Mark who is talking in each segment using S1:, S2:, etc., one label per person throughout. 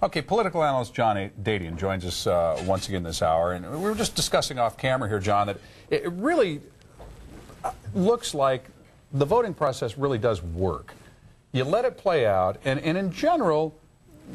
S1: Okay, political analyst John Dadian joins us once again this hour, and we were just discussing off camera here, John, that it really looks like the voting process really does work. You let it play out, and in general,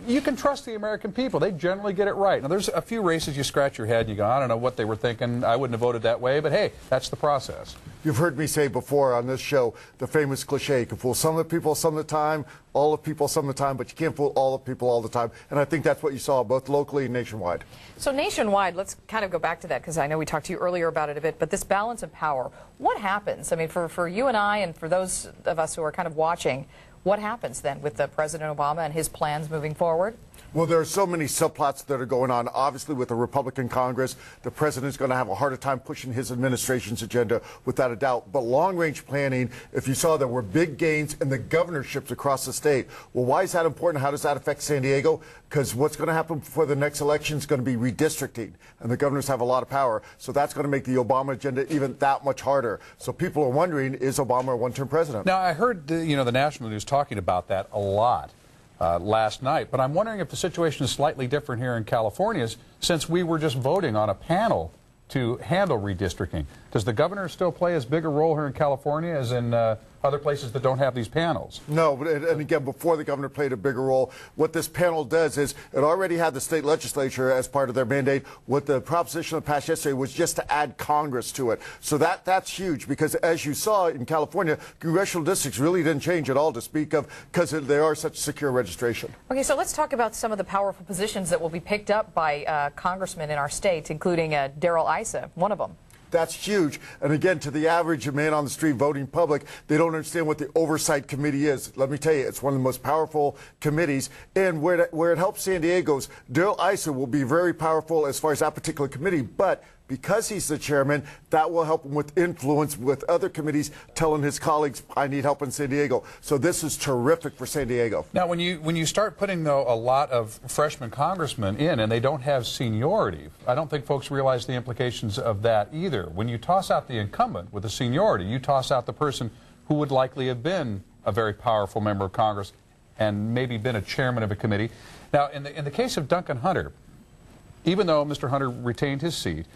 S1: you can trust the American people. They generally get it right. Now, there's a few races you scratch your head and you go, I don't know what they were thinking. I wouldn't have voted that way, but hey, that's the process.
S2: You've heard me say before on this show, the famous cliche, you can fool some of the people some of the time, all the people some of the time, but you can't fool all the people all the time. And I think that's what you saw both locally and nationwide.
S3: So nationwide, let's kind of go back to that, because I know we talked to you earlier about it a bit, but this balance of power, what happens? I mean, for you and I and for those of us who are kind of watching, what happens then with President Obama and his plans moving forward?
S2: Well, there are so many subplots that are going on. Obviously, with the Republican Congress, the president's going to have a harder time pushing his administration's agenda, without a doubt. But long-range planning, if you saw, there were big gains in the governorships across the state. Well, why is that important? How does that affect San Diego? Because what's going to happen before the next election is going to be redistricting, and the governors have a lot of power. So that's going to make the Obama agenda even that much harder. So people are wondering, is Obama a one-term president?
S1: Now, I heard the national news talking about that a lot last night, but I'm wondering if the situation is slightly different here in California, since we were just voting on a panel to handle redistricting. Does the governor still play as big a role here in California as in other places that don't have these panels?
S2: No, and again, before the governor played a bigger role, what this panel does is it already had the state legislature as part of their mandate. What the proposition that passed yesterday was just to add Congress to it. So that's huge, because as you saw in California, congressional districts really didn't change at all to speak of, because they are such secure registration.
S3: Okay, so let's talk about some of the powerful positions that will be picked up by congressmen in our state, including Darrell Issa, one of them.
S2: That's huge. And again, to the average man on the street voting public, they don't understand what the oversight committee is. Let me tell you, it's one of the most powerful committees. And where it helps San Diego's, Darrell Issa will be very powerful as far as that particular committee. But because he's the chairman, that will help him with influence with other committees, telling his colleagues, I need help in San Diego. So this is terrific for San Diego.
S1: Now, when you start putting, though, a lot of freshman congressmen in, and they don't have seniority, I don't think folks realize the implications of that either. When you toss out the incumbent with the seniority, you toss out the person who would likely have been a very powerful member of Congress and maybe been a chairman of a committee. Now, in the case of Duncan Hunter, even though Mr. Hunter retained his seat,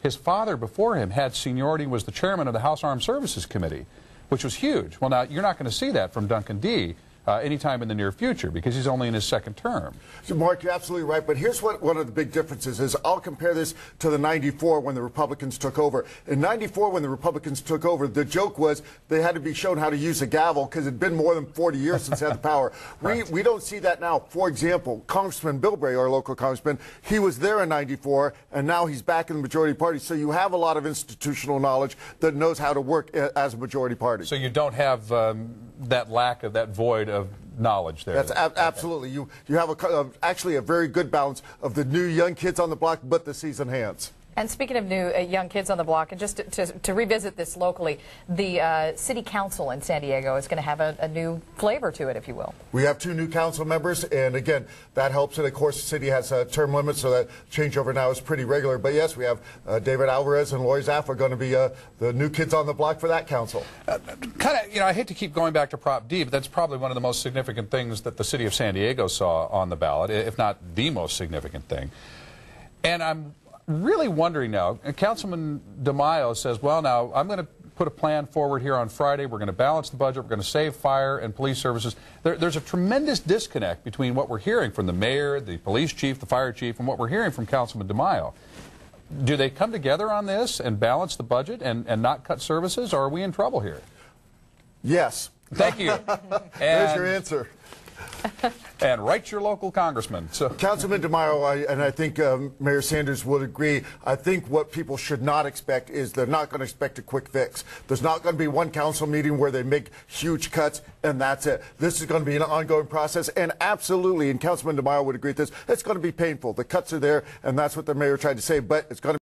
S1: his father before him had seniority, was the chairman of the House Armed Services Committee, which was huge. Well, now, you're not going to see that from Duncan D. Anytime in the near future, because he's only in his second term.
S2: So, Mark, you're absolutely right. But here's what one of the big differences is. I'll compare this to the '94 when the Republicans took over. In '94, when the Republicans took over, the joke was they had to be shown how to use a gavel, because it had been more than 40 years since they had the power.
S1: Right.
S2: We don't see that now. For example, Congressman Bill Bray, our local congressman, he was there in '94, and now he's back in the majority party. So you have a lot of institutional knowledge that knows how to work as a majority party.
S1: So you don't have that lack of, that void of knowledge there.
S2: That's absolutely. You have actually a very good balance of the new young kids on the block, but the seasoned hands.
S3: And speaking of new young kids on the block, and just to revisit this locally, the city council in San Diego is going to have a new flavor to it, if you will. We
S2: have 2 new council members, and again, that helps. And of course, the city has a term limit, so that changeover now is pretty regular. But yes, we have David Alvarez and Lori Zaff are going to be the new kids on the block for that council.
S1: I hate to keep going back to Prop D, but that's probably one of the most significant things that the city of San Diego saw on the ballot, if not the most significant thing. And I'm really wondering now, Councilman DeMaio says, well, now I'm going to put a plan forward here on Friday. We're going to balance the budget. We're going to save fire and police services. There's a tremendous disconnect between what we're hearing from the mayor, the police chief, the fire chief, and what we're hearing from Councilman DeMaio. Do they come together on this and balance the budget and not cut services, or are we in trouble here?
S2: Yes.
S1: Thank you.
S2: There's your answer.
S1: And write your local congressman. So,
S2: Councilman DeMaio, and I think Mayor Sanders would agree, I think what people should not expect is they're not going to expect a quick fix. There's not going to be one council meeting where they make huge cuts and that's it. This is going to be an ongoing process, and absolutely, and Councilman DeMaio would agree with this, it's going to be painful. The cuts are there, and that's what the mayor tried to say, but it's going to